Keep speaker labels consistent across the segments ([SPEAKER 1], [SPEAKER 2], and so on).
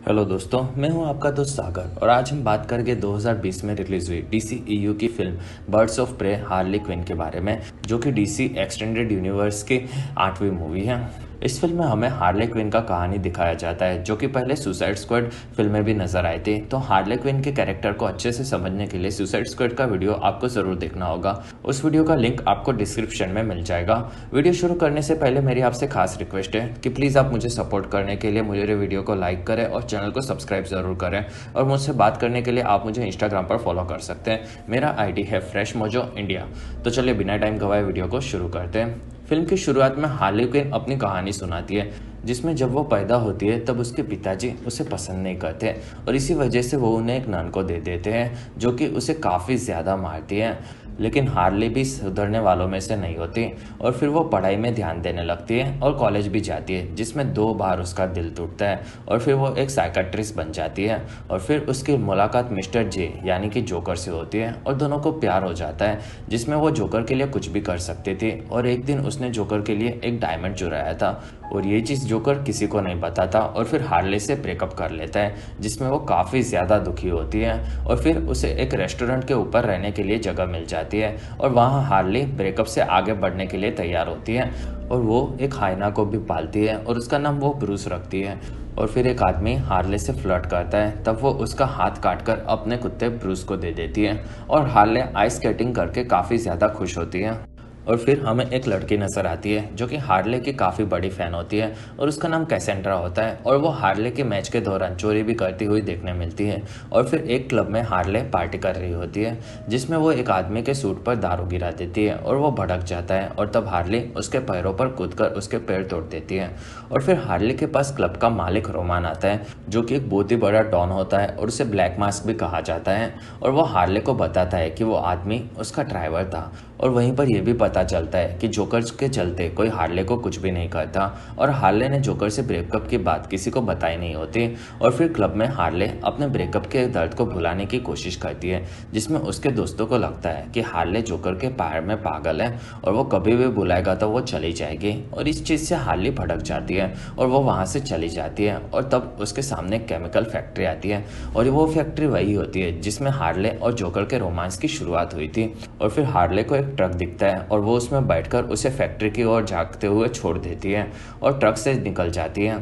[SPEAKER 1] Hello दोस्तों, मैं हूं आपका दोस्त सागर और आज हम बात करेंगे 2020 में रिलीज हुई डीसीईयू की film Birds of Prey Harley Quinn के बारे में, जो कि डीसी एक्सटेंडेड यूनिवर्स की 8वीं मूवी है। इस फिल्म में हमें हार्ले क्विन का कहानी दिखाया जाता है, जो कि पहले सुसाइड स्क्वाड फिल्म में भी नजर आई थी। तो हार्ले क्विन के कैरेक्टर को अच्छे से समझने के लिए सुसाइड स्क्वाड का वीडियो आपको जरूर देखना होगा। उस वीडियो का लिंक आपको डिस्क्रिप्शन में मिल जाएगा। वीडियो शुरू करने से पहले मेरी आपसे खास रिक्वेस्ट है कि प्लीज़ आप मुझे सपोर्ट करने के लिए मेरे वीडियो को लाइक करें और चैनल को सब्सक्राइब जरूर करें। और मुझसे बात करने के लिए आप मुझे इंस्टाग्राम पर फॉलो कर सकते हैं। मेरा आईडी है फ्रेश मोजो इंडिया। तो चलिए बिना टाइम गवाए वीडियो को शुरू करते हैं। फिल्म की शुरुआत में हार्ले क्विन अपनी कहानी सुनाती है, जिसमें जब वो पैदा होती है तब उसके पिताजी उसे पसंद नहीं करते और इसी वजह से वो उन्हें एक नन को दे देते हैं, जो कि उसे काफ़ी ज़्यादा मारती है। लेकिन हार्ले भी सुधरने वालों में से नहीं होती और फिर वो पढ़ाई में ध्यान देने लगती है और कॉलेज भी जाती है, जिसमें 2 बार उसका दिल टूटता है और फिर वो एक साइकेट्रिस्ट बन जाती है। और फिर उसकी मुलाकात मिस्टर जे यानी कि जोकर से होती है और दोनों को प्यार हो जाता है, जिसमें वो जोकर के लिए कुछ भी कर सकती थी। और एक दिन उसने जोकर के लिए एक डायमंड चुराया था और ये चीज़ जोकर किसी को नहीं बताता और फिर हार्ले से ब्रेकअप कर लेता है, जिसमें वो काफ़ी ज़्यादा दुखी होती है। और फिर उसे एक रेस्टोरेंट के ऊपर रहने के लिए जगह मिल जाती है और वहाँ हार्ले ब्रेकअप से आगे बढ़ने के लिए तैयार होती है और वो एक हाइना को भी पालती है और उसका नाम वो ब्रूस रखती है। और फिर एक आदमी हार्ले से फ्लर्ट करता है, तब वो उसका हाथ काटकर अपने कुत्ते ब्रूस को दे देती है और हार्ले आइस स्केटिंग करके काफ़ी ज़्यादा खुश होती है। और फिर हमें एक लड़की नज़र आती है जो कि हार्ले की काफ़ी बड़ी फ़ैन होती है और उसका नाम कैसेंड्रा होता है और वो हार्ले के मैच के दौरान चोरी भी करती हुई देखने मिलती है। और फिर एक क्लब में हार्ले पार्टी कर रही होती है, जिसमें वो एक आदमी के सूट पर दारू गिरा देती है और वो भड़क जाता है और तब हार्ले उसके पैरों पर कूदकर उसके पैर तोड़ देती है। और फिर हार्ले के पास क्लब का मालिक रोमान आता है, जो कि एक बहुत ही बड़ा डॉन होता है और उसे ब्लैक मास्क भी कहा जाता है। और वो हार्ले को बताता है कि वो आदमी उसका ड्राइवर था। और वहीं पर यह भी पता चलता है कि जोकर के चलते कोई हार्ले को कुछ भी नहीं करता और हार्ले ने जोकर से ब्रेकअप की बात किसी को बताई नहीं होती। और फिर क्लब में हार्ले अपने ब्रेकअप के दर्द को भुलाने की कोशिश करती है, जिसमें उसके दोस्तों को लगता है कि हार्ले जोकर के पैर में पागल है और वो कभी भी बुलाएगा तो वो चली जाएगी। और इस चीज़ से हार्ले भड़क जाती है और वो वहाँ से चली जाती है। और तब उसके सामने एक केमिकल फैक्ट्री आती है और वो फैक्ट्री वही होती है जिसमें हार्ले और जोकर के रोमांस की शुरुआत हुई थी। और फिर हार्ले को एक ट्रक दिखता है और वो उसमें बैठकर उसे फैक्ट्री की ओर जागते हुए छोड़ देती है और ट्रक से निकल जाती है।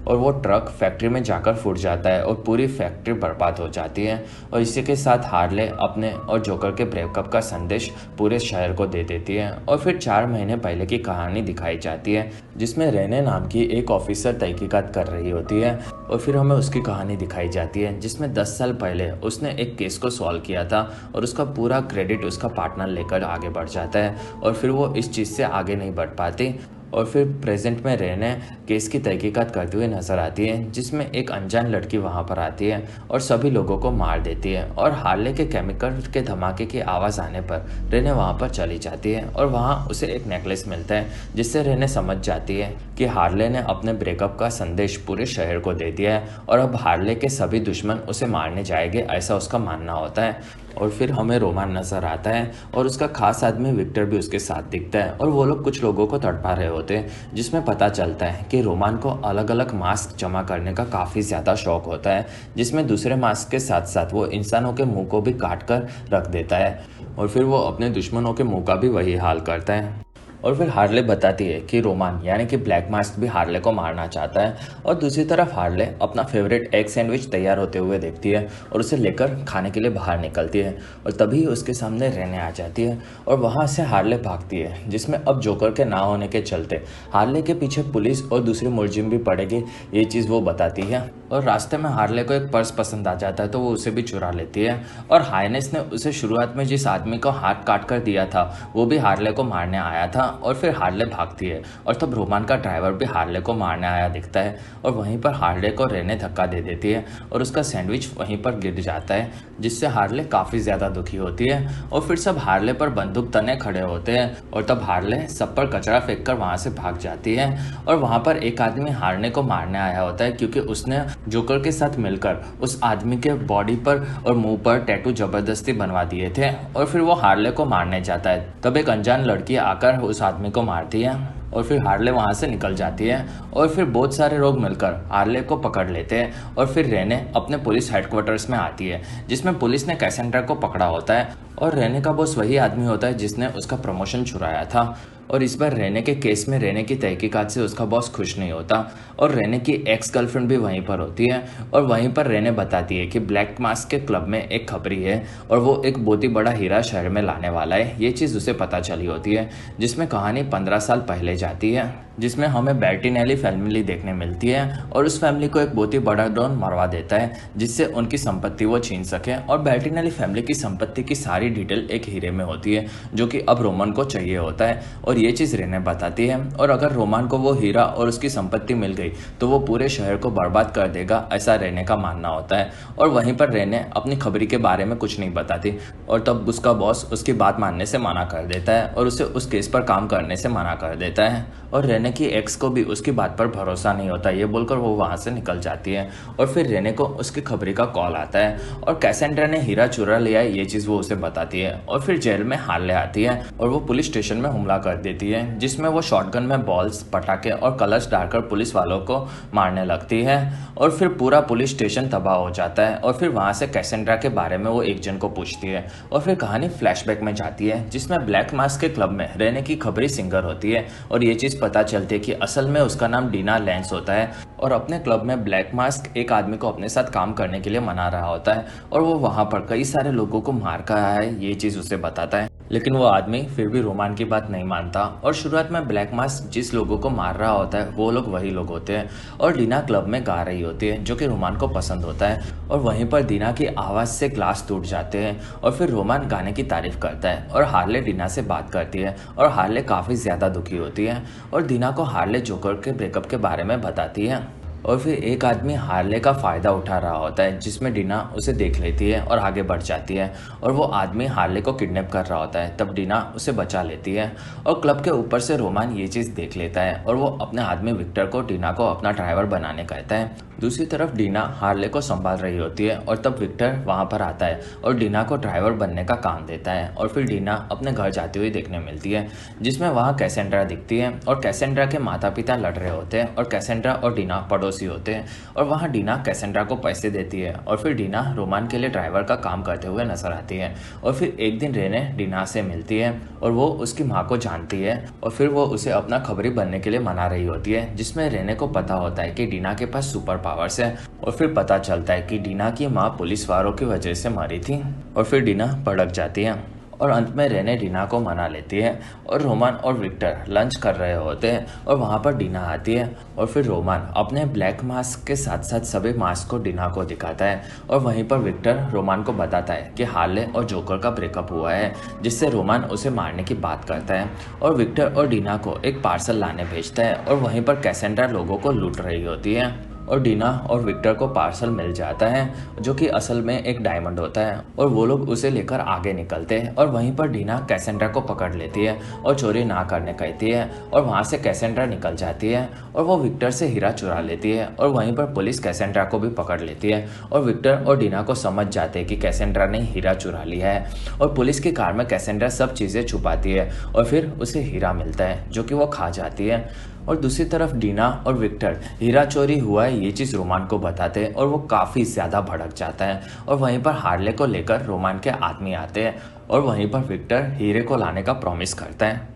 [SPEAKER 1] और वो ट्रक फैक्ट्री में जाकर फूट जाता है और पूरी फैक्ट्री बर्बाद हो जाती है। और इसी के साथ हार्ले अपने और जोकर के ब्रेकअप का संदेश पूरे शहर को दे देती है। और फिर 4 महीने पहले की कहानी दिखाई जाती है, जिसमें रेने नाम की एक ऑफिसर तहकीकात कर रही होती है। और फिर हमें उसकी कहानी दिखाई जाती है, जिसमें 10 साल पहले उसने एक केस को सॉल्व किया था और उसका पूरा क्रेडिट उसका पार्टनर लेकर आगे बढ़ जाता है और फिर वो इस चीज़ से आगे नहीं बढ़ पाती। और फिर प्रेजेंट में रेने केस की तहकीकात करते हुए नजर आती है, जिसमें एक अनजान लड़की वहां पर आती है और सभी लोगों को मार देती है। और हार्ले के केमिकल के धमाके की आवाज़ आने पर रेने वहां पर चली जाती है और वहां उसे एक नेकलेस मिलता है, जिससे रेने समझ जाती है कि हार्ले ने अपने ब्रेकअप का संदेश पूरे शहर को दे दिया है और अब हार्ले के सभी दुश्मन उसे मारने जाएंगे, ऐसा उसका मानना होता है। और फिर हमें रोमान नजर आता है और उसका खास आदमी विक्टर भी उसके साथ दिखता है और वो लोग कुछ लोगों को तड़पा रहे होते हैं, जिसमें पता चलता है कि रोमान को अलग अलग मास्क जमा करने का काफ़ी ज़्यादा शौक होता है, जिसमें दूसरे मास्क के साथ साथ वो इंसानों के मुंह को भी काट कर रख देता है और फिर वो अपने दुश्मनों के मुंह का भी वही हाल करता है। और फिर हार्ले बताती है कि रोमान यानी कि ब्लैक मास्क भी हार्ले को मारना चाहता है। और दूसरी तरफ हार्ले अपना फेवरेट एग सैंडविच तैयार होते हुए देखती है और उसे लेकर खाने के लिए बाहर निकलती है और तभी उसके सामने रेने आ जाती है और वहाँ से हार्ले भागती है, जिसमें अब जोकर के ना होने के चलते हार्ले के पीछे पुलिस और दूसरी मुलजिम भी पड़ेगी, ये चीज़ वो बताती है। और रास्ते में हार्ले को एक पर्स पसंद आ जाता है तो वो उसे भी चुरा लेती है। और हाइनेस ने उसे शुरुआत में जिस आदमी को हाथ काट कर दिया था वो भी हार्ले को मारने आया था। और फिर हार्ले भागती है और तब रोमान का ड्राइवर भी हार्ले को मारने आया दिखता है और वहीं पर हार्ले को रेने धक्का दे देती है और उसका सैंडविच वहीं पर गिर जाता है, जिससे हार्ले काफ़ी ज़्यादा दुखी होती है। और फिर सब हार्ले पर बंदूक तने खड़े होते हैं और तब हार्ले सब पर कचरा फेंक कर वहाँ से भाग जाती है। और वहाँ पर एक आदमी हार्ले को मारने आया होता है, क्योंकि उसने जोकर के साथ मिलकर उस आदमी के बॉडी पर और मुंह पर टैटू जबरदस्ती बनवा दिए थे। और फिर वो हार्ले को मारने जाता है, तब एक अनजान लड़की आकर उस आदमी को मारती है और फिर हार्ले वहाँ से निकल जाती है और फिर बहुत सारे लोग मिलकर हार्ले को पकड़ लेते हैं और फिर रेने अपने पुलिस हेडक्वार्टर्स में आती है जिसमें पुलिस ने कैसेंड्रा को पकड़ा होता है और रेने का बॉस वही आदमी होता है जिसने उसका प्रमोशन चुराया था। और इस बार रेने के केस में रेने की तहकीकात से उसका बॉस खुश नहीं होता और रेने की एक्स गर्लफ्रेंड भी वहीं पर होती है और वहीं पर रेने बताती है कि ब्लैक मास्क के क्लब में एक खबरी है और वो एक बहुत ही बड़ा हीरा शहर में लाने वाला है। ये चीज़ उसे पता चली होती है जिसमें कहानी 15 साल पहले जाती है जिसमें हमें बेर्टिनेली फैमिली देखने मिलती है और उस फैमिली को एक बहुत ही बड़ा डॉन मरवा देता है जिससे उनकी संपत्ति वो छीन सके। और बेर्टिनेली फैमिली की संपत्ति की सारी डिटेल एक हीरे में होती है जो कि अब रोमन को चाहिए होता है और ये चीज़ रेने बताती है। और अगर रोमन को वो हीरा और उसकी संपत्ति मिल गई तो वो पूरे शहर को बर्बाद कर देगा, ऐसा रेने का मानना होता है। और वहीं पर रेने अपनी खबरी के बारे में कुछ नहीं बताती और तब उसका बॉस उसकी बात मानने से मना कर देता है और उसे उस केस पर काम करने से मना कर देता है। और रेने की एक्स को भी उसकी बात पर भरोसा नहीं होता, ये बोलकर वो वहाँ से निकल जाती है। और फिर रेने को उसकी खबरी का कॉल आता है और कैसेंड्रा ने हीरा चुरा लिया है, ये चीज़ वो उसे बताती है। और फिर जेल में हार्ले आती है और वो पुलिस स्टेशन में हमला कर देती है जिसमें वो शॉटगन में बॉल्स, पटाखे और कलर्स डालकर पुलिस वालों को मारने लगती है और फिर पूरा पुलिस स्टेशन तबाह हो जाता है। और फिर वहाँ से कैसेंड्रा के बारे में वो एक जन को पूछती है और फिर कहानी फ्लैशबैक में जाती है जिसमें ब्लैक मास्क के क्लब में रेने की खबरी सिंगर होती है और ये चीज़ पता चलती है कि असल में उसका नाम डीना लेंस होता है और अपने क्लब में ब्लैक मास्क एक आदमी को अपने साथ काम करने के लिए मना रहा होता है और वो वहाँ पर कई सारे लोगों को मार कर आया है, ये चीज़ उसे बताता है। लेकिन वो आदमी फिर भी रोमान की बात नहीं मानता और शुरुआत में ब्लैक मास्क जिस लोगों को मार रहा होता है वो लोग वही लोग होते हैं और डीना क्लब में गा रही होती है जो कि रोमान को पसंद होता है। और वहीं पर डीना की आवाज़ से ग्लास टूट जाते हैं और फिर रोमान गाने की तारीफ करता है और हार्ले डीना से बात करती है और हार्ले काफ़ी ज़्यादा दुखी होती है और डीना को हार्ले जोकर के ब्रेकअप के बारे में बताती है। और फिर एक आदमी हार्ले का फ़ायदा उठा रहा होता है जिसमें डीना उसे देख लेती है और आगे बढ़ जाती है और वो आदमी हार्ले को किडनैप कर रहा होता है, तब डीना उसे बचा लेती है और क्लब के ऊपर से रोमान ये चीज़ देख लेता है और वो अपने आदमी विक्टर को डीना को अपना ड्राइवर बनाने कहता है। दूसरी तरफ डीना हार्ले को संभाल रही होती है और तब विक्टर वहाँ पर आता है और डीना को ड्राइवर बनने का काम देता है और फिर डीना अपने घर जाती हुई देखने मिलती है जिसमें वहाँ कैसेंड्रा दिखती है और कैसेंड्रा के माता पिता लड़ रहे होते हैं और कैसेंड्रा और डीना पड़ोसी होते हैं और वहाँ डीना कैसेंड्रा को पैसे देती है और फिर डीना रोमान के लिए ड्राइवर का काम करते हुए नजर आती है। और फिर एक दिन रेने डीना से मिलती है और वो उसकी माँ को जानती है और फिर वो उसे अपना खबरी बनने के लिए मना रही होती है जिसमें रेने को पता होता है कि डीना के पास सुपर पावर्स है और फिर पता चलता है कि डीना की माँ पुलिस वालों की वजह से मरी थी और फिर डीना भड़क जाती है और अंत में रेने डीना को मना लेती है और रोमान और विक्टर लंच कर रहे होते हैं और वहाँ पर डीना आती है और फिर रोमान अपने ब्लैक मास्क के साथ साथ सभी मास्क को डीना को दिखाता है और वहीं पर विक्टर रोमान को बताता है कि हार्ले और जोकर का ब्रेकअप हुआ है जिससे रोमान उसे मारने की बात करता है और विक्टर और डीना को एक पार्सल लाने भेजता है और वहीं पर कैसेंड्रा लोगों को लूट रही होती है और डीना और विक्टर को पार्सल मिल जाता है जो कि असल में एक डायमंड होता है और वो लोग उसे लेकर आगे निकलते हैं और वहीं पर डीना कैसेंड्रा को पकड़ लेती है और चोरी ना करने कहती है और वहाँ से कैसेंड्रा निकल जाती है और वो विक्टर से हीरा चुरा लेती है और वहीं पर पुलिस कैसेंड्रा को भी पकड़ लेती है और विक्टर और डीना को समझ जाते हैं कि कैसेंड्रा ने हीरा चुरा लिया है और पुलिस की कार में कैसेंड्रा सब चीज़ें छुपाती है और फिर उसे हीरा मिलता है जो कि वो खा जाती है। और दूसरी तरफ डीना और विक्टर हीरा चोरी हुआ है ये चीज़ रोमान को बताते हैं और वो काफ़ी ज़्यादा भड़क जाता है और वहीं पर हार्ले को लेकर रोमान के आदमी आते हैं और वहीं पर विक्टर हीरे को लाने का प्रॉमिस करता है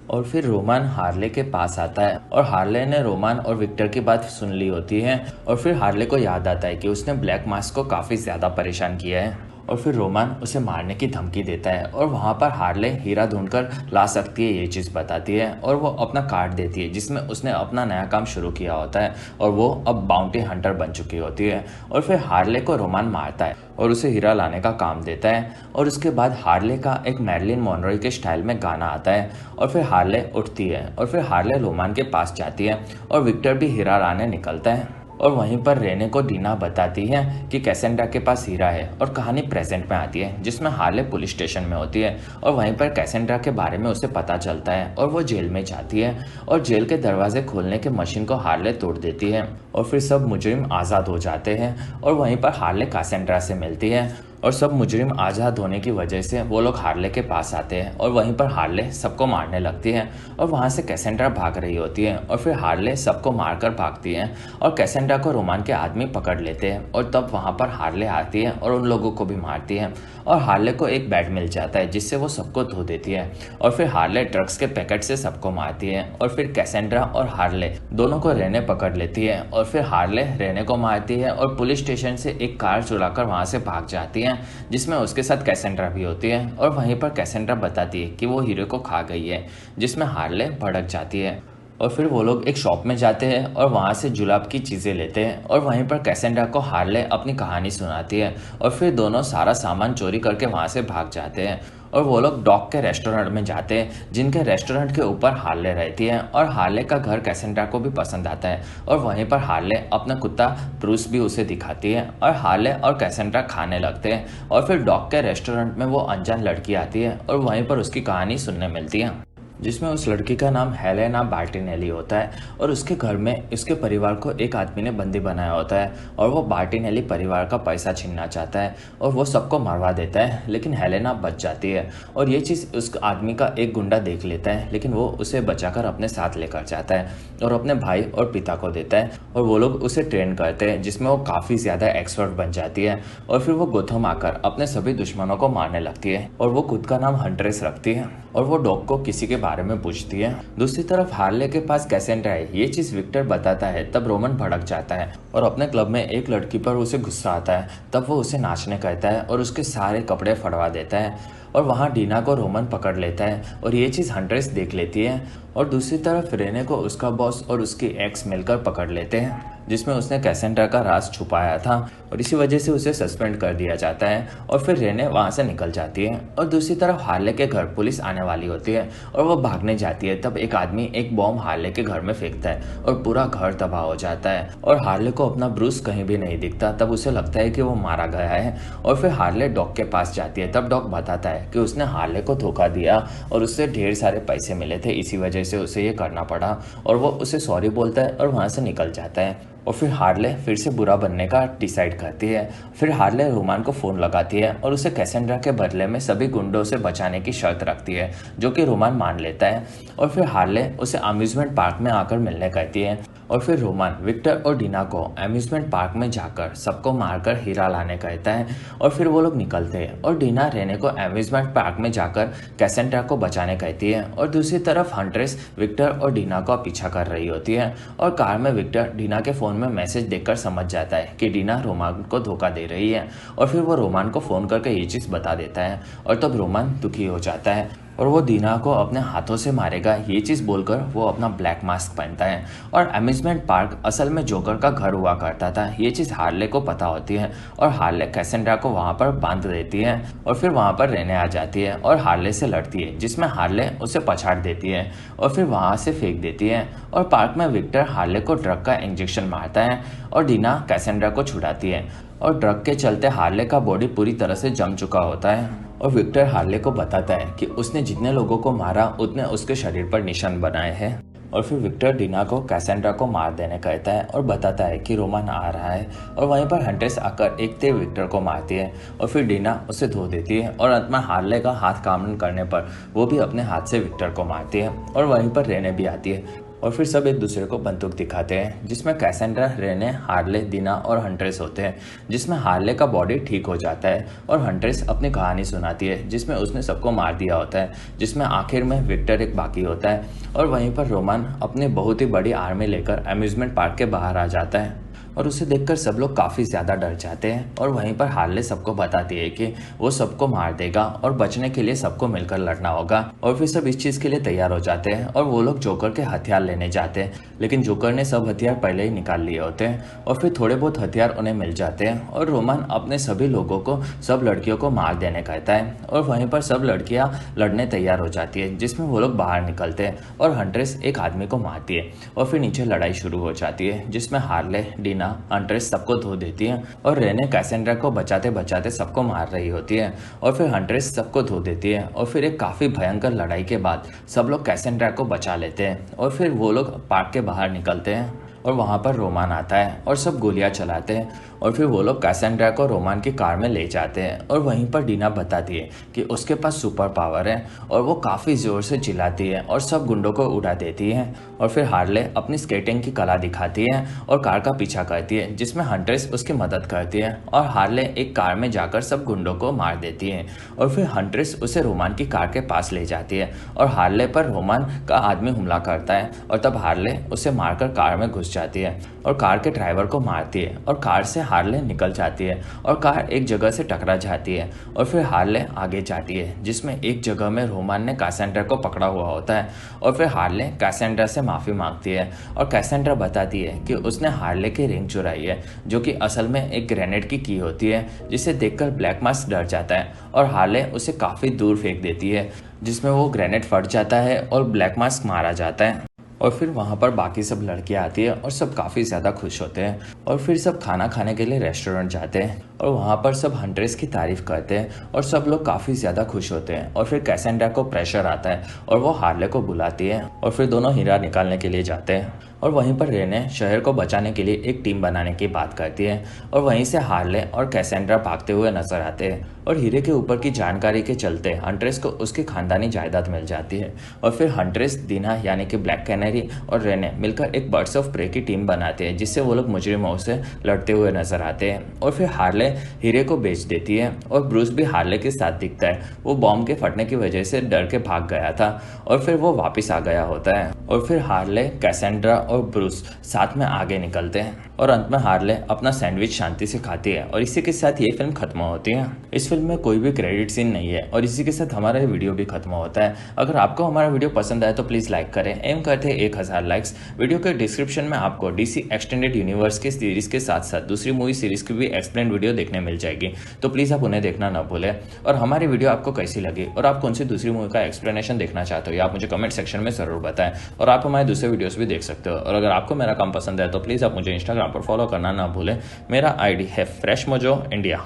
[SPEAKER 1] और फिर रोमान हार्ले के पास आता है और हार्ले ने रोमान और विक्टर की बात सुन ली होती है और फिर हार्ले को याद आता है कि उसने ब्लैक मास्क को काफ़ी ज़्यादा परेशान किया है और फिर रोमान उसे मारने की धमकी देता है और वहाँ पर हार्ले हीरा ढूंढकर ला सकती है ये चीज़ बताती है और वो अपना कार्ड देती है जिसमें उसने अपना नया काम शुरू किया होता है और वो अब बाउंटी हंटर बन चुकी होती है और फिर हार्ले को रोमान मारता है और उसे हीरा लाने का काम देता है और उसके बाद हार्ले का एक मैरिलिन मोनरो के स्टाइल में गाना आता है और फिर हार्ले उठती है और फिर हार्ले रोमान के पास जाती है और विक्टर भी हीरा लाने निकलता है और वहीं पर रेने को डीना बताती है कि कैसेंड्रा के पास हीरा है और कहानी प्रेजेंट में आती है जिसमें हार्ले पुलिस स्टेशन में होती है और वहीं पर कैसेंड्रा के बारे में उसे पता चलता है और वो जेल में जाती है और जेल के दरवाजे खोलने के मशीन को हार्ले तोड़ देती है और फिर सब मुजरिम आज़ाद हो जाते हैं और वहीं पर हार्ले कैसेंड्रा से मिलती है और सब मुजरिम आज़ाद होने की वजह से वो लोग हार्ले के पास आते हैं और वहीं पर हार्ले सबको मारने लगती है और वहाँ से कैसेंड्रा भाग रही होती है और फिर हार्ले सबको मारकर भागती है और कैसेंड्रा को रोमान के आदमी पकड़ लेते हैं और तब वहाँ पर हार्ले आती है और उन लोगों को भी मारती है और हार्ले को एक बैट मिल जाता है जिससे वो सबको धो देती है और फिर हार्ले ड्रग्स के पैकेट से सबको मारती है और फिर कैसेंड्रा और हार्ले दोनों को रेने पकड़ लेती है और फिर हार्ले रेने को मारती है और पुलिस स्टेशन से एक कार चुराकर वहाँ से भाग जाती है जिसमें उसके साथ कैसेंड्रा भी होती है और वहीं पर कैसेंड्रा बताती है कि वो हीरो को खा गई है जिसमें हार्ले भड़क जाती है और फिर वो लोग एक शॉप में जाते हैं और वहाँ से जुलाब की चीज़ें लेते हैं और वहीं पर कैसेंड्रा को हार्ले अपनी कहानी सुनाती है और फिर दोनों सारा सामान चोरी करके वहाँ से भाग जाते हैं और वो लोग डॉग के रेस्टोरेंट में जाते हैं जिनके रेस्टोरेंट के ऊपर हार्ले रहती है और हार्ले का घर कैसेंड्रा को भी पसंद आता है और वहीं पर हार्ले अपना कुत्ता ब्रूस भी उसे दिखाती है और हार्ले और कैसेंड्रा खाने लगते हैं और फिर डॉग के रेस्टोरेंट में वो अनजान लड़की आती है और वहीं पर उसकी कहानी सुनने मिलती है जिसमें उस लड़की का नाम हेलेना बार्टिनेली होता है और उसके घर में उसके परिवार को एक आदमी ने बंदी बनाया होता है और वो बार्टिनेली परिवार का पैसा छीनना चाहता है और वो सबको मरवा देता है लेकिन हेलेना बच जाती है और ये चीज़ उस आदमी का एक गुंडा देख लेता है लेकिन वो उसे बचाकर अपने साथ लेकर जाता है और अपने भाई और पिता को देता है और वो लोग उसे ट्रेन करते हैं जिसमें वो काफ़ी ज़्यादा एक्सपर्ट बन जाती है और फिर वो गोथम आकर अपने सभी दुश्मनों को मारने लगती है और वो खुद का नाम हंट्रेस रखती है और वो डॉग को किसी के बारे में पूछती है। दूसरी तरफ हार्ले के पास कैसेंड्रा है ये चीज विक्टर बताता है तब रोमन भड़क जाता है और अपने क्लब में एक लड़की पर उसे गुस्सा आता है तब वो उसे नाचने कहता है और उसके सारे कपड़े फड़वा देता है और वहाँ डीना को रोमन पकड़ लेता है और ये चीज़ हंट्रेस देख लेती है और दूसरी तरफ रेने को उसका बॉस और उसकी एक्स मिलकर पकड़ लेते हैं जिसमें उसने कैसेंड्रा का राज छुपाया था और इसी वजह से उसे सस्पेंड कर दिया जाता है और फिर रेने वहाँ से निकल जाती है और दूसरी तरफ हार्ले के घर पुलिस आने वाली होती है और वो भागने जाती है तब एक आदमी एक बॉम्ब हार्ले के घर में फेंकता है और पूरा घर तबाह हो जाता है और हार्ले को अपना ब्रूस कहीं भी नहीं दिखता तब उसे लगता है कि वो मारा गया है और फिर हार्ले डॉग के पास जाती है तब डॉग बताता है कि उसने हार्ले को धोखा दिया और उससे ढेर सारे पैसे मिले थे इसी वजह से उसे ये करना पड़ा और वो उसे सॉरी बोलता है और वहाँ से निकल जाता है और फिर हार्ले फिर से बुरा बनने का डिसाइड करती है। फिर हार्ले रोमान को फ़ोन लगाती है और उसे कैसेंड्रा के बदले में सभी गुंडों से बचाने की शर्त रखती है जो कि रोमान मान लेता है और फिर हार्ले उसे अम्यूज़मेंट पार्क में आकर मिलने कहती है और फिर रोमान विक्टर और डीना को अम्यूज़मेंट पार्क में जाकर सबको मारकर हीरा लाने कहता है और फिर वो लोग निकलते हैं और डीना रेने को अम्यूज़मेंट पार्क में जाकर कैसेंड्रा को बचाने कहती है और दूसरी तरफ हंट्रेस विक्टर और डीना का पीछा कर रही होती है और कार में विक्टर डीना के फ़ोन में मैसेज देखकर समझ जाता है कि डीना रोमान को धोखा दे रही है और फिर वो रोमान को फ़ोन करके ये चीज़ बता देता है और तब रोमान दुखी हो जाता है और वो डीना को अपने हाथों से मारेगा ये चीज़ बोलकर वो अपना ब्लैक मास्क पहनता है और अम्यूज़मेंट पार्क असल में जोकर का घर हुआ करता था ये चीज़ हार्ले को पता होती है और हार्ले कैसेंड्रा को वहाँ पर बांध देती है और फिर वहाँ पर रहने आ जाती है और हार्ले से लड़ती है जिसमें हार्ले उसे पछाड़ देती है और फिर वहाँ से फेंक देती है और पार्क में विक्टर हार्ले को ड्रग का इंजेक्शन मारता है और डीना कैसेंड्रा को छुड़ाती है और ड्रग के चलते हार्ले का बॉडी पूरी तरह से जम चुका होता है और विक्टर हार्ले को बताता है कि उसने जितने लोगों को मारा उतने उसके शरीर पर निशान बनाए हैं और फिर विक्टर डीना को कैसेंड्रा को मार देने कहता है और बताता है कि रोमान आ रहा है और वहीं पर हंट्रेस आकर एक तेज विक्टर को मारती है और फिर डीना उसे धो देती है और अंत में हार्ले का हाथ काम करने पर वो भी अपने हाथ से विक्टर को मारती है और वहीं पर रेने भी आती है और फिर सब एक दूसरे को बंदूक दिखाते हैं जिसमें कैसेंड्रा रेने हार्ले डीना और हंट्रेस होते हैं जिसमें हार्ले का बॉडी ठीक हो जाता है और हंट्रेस अपनी कहानी सुनाती है जिसमें उसने सबको मार दिया होता है जिसमें आखिर में विक्टर एक बाकी होता है और वहीं पर रोमान अपनी बहुत ही बड़ी आर्मी लेकर अम्यूज़मेंट पार्क के बाहर आ जाता है और उसे देखकर सब लोग काफ़ी ज़्यादा डर जाते हैं और वहीं पर हार्ले सबको बताती है कि वो सबको मार देगा और बचने के लिए सबको मिलकर लड़ना होगा और फिर सब इस चीज़ के लिए तैयार हो जाते हैं और वो लोग जोकर के हथियार लेने जाते हैं लेकिन जोकर ने सब हथियार पहले ही निकाल लिए होते हैं और फिर थोड़े बहुत हथियार उन्हें मिल जाते हैं और रोमान अपने सभी लोगों को सब लड़कियों को मार देने कहता है और वहीं पर सब लड़कियाँ लड़ने तैयार हो जाती है जिसमें वो लोग बाहर निकलते हैं और हंट्रेस एक आदमी को मारती है और फिर नीचे लड़ाई शुरू हो जाती है जिसमें हार्ले डीना हंट्रेस सबको धो देती है और रेने कैसेंड्रा को बचाते बचाते सबको मार रही होती है और फिर हंट्रेस सबको धो देती है और फिर एक काफ़ी भयंकर लड़ाई के बाद सब लोग कैसेंड्रा को बचा लेते हैं और फिर वो लोग पार्क के बाहर निकलते हैं और वहाँ पर रोमान आता है और सब गोलियाँ चलाते हैं और फिर वो लोग कैसेंड्रा को रोमान की कार में ले जाते हैं और वहीं पर डीना बताती है कि उसके पास सुपर पावर है और वो काफ़ी ज़ोर से चिल्लाती है और सब गुंडों को उड़ा देती है। और फिर हार्ले अपनी स्केटिंग की कला दिखाती है और कार का पीछा करती है जिसमें हंट्रेस उसकी मदद करती है और हार्ले एक कार में जाकर सब गुंडों को मार देती है और फिर हंट्रेस उसे रोमान की कार के पास ले जाती है और हार्ले पर रोमान का आदमी हमला करता है और तब हार्ले उसे मारकर कार में घुस जाती है और कार के ड्राइवर को मारती है और कार से हार्ले निकल जाती है और कार एक जगह से टकरा जाती है और फिर हार्ले आगे जाती है जिसमें एक जगह में रोमान ने कैसेंड्रा को पकड़ा हुआ होता है और फिर हार्ले कैसेंड्रा से माफ़ी मांगती है और कैसेंड्रा बताती है कि उसने हार्ले की रिंग चुराई है जो कि असल में एक ग्रेनेड की होती है जिसे देखकर ब्लैक मास्क डर जाता है और हार्ले उसे काफ़ी दूर फेंक देती है जिसमें वो ग्रेनेड फट जाता है और ब्लैक मास्क मारा जाता है। और फिर वहाँ पर बाकी सब लड़कियाँ आती है और सब काफ़ी ज़्यादा खुश होते हैं और फिर सब खाना खाने के लिए रेस्टोरेंट जाते हैं और वहाँ पर सब हंट्रेस की तारीफ़ करते हैं और सब लोग काफ़ी ज़्यादा खुश होते हैं। और फिर कैसेंड्रा को प्रेशर आता है और वो हार्ले को बुलाती है और फिर दोनों हीरा निकालने के लिए जाते हैं और वहीं पर रेने शहर को बचाने के लिए एक टीम बनाने की बात करती है और वहीं से हार्ले और कैसेंड्रा भागते हुए नजर आते हैं और हीरे के ऊपर की जानकारी के चलते हंट्रेस को उसकी खानदानी जायदाद मिल जाती है और फिर हंट्रेस, दीना यानी कि ब्लैक कैनरी और रेने मिलकर एक बर्ड्स ऑफ प्रे की टीम बनाते हैं जिससे वो लोग मुजरिमों से लड़ते हुए नजर आते हैं। और फिर हार्ले हीरे को बेच देती है और ब्रूस भी हार्ले के साथ दिखता है। वो बॉम्ब के फटने की वजह से डर के भाग गया था और फिर वो वापस आ गया होता है और फिर हार्ले, कैसेंड्रा और ब्रूस साथ में आगे निकलते हैं और अंत में हार्ले अपना सैंडविच शांति से खाती है और इसी के साथ ये फिल्म खत्म होती है। इस फिल्म में कोई भी क्रेडिट सीन नहीं है और इसी के साथ हमारा ये वीडियो भी खत्म होता है। अगर आपको हमारा वीडियो पसंद आए तो प्लीज़ लाइक करें। एम करते हैं 1000 लाइक्स। वीडियो के डिस्क्रिप्शन में आपको DC एक्सटेंडेड यूनिवर्स के सीरीज के साथ साथ दूसरी मूवी सीरीज की भी एक्सप्लेन वीडियो देखने मिल जाएगी, तो प्लीज़ आप उन्हें देखना ना भूलें। और हमारी वीडियो आपको कैसी लगी और आप कौन सी दूसरी मूवी का एक्सप्लेनेशन देखना चाहते हो, आप मुझे कमेंट सेक्शन में ज़रूर बताएं। और आप हमारे दूसरे वीडियोस भी देख सकते हो। और अगर आपको मेरा काम पसंद है तो प्लीज़ आप मुझे इंस्टाग्राम पर फॉलो करना ना भूलें। मेरा ID है फ्रेश मोजो इंडिया।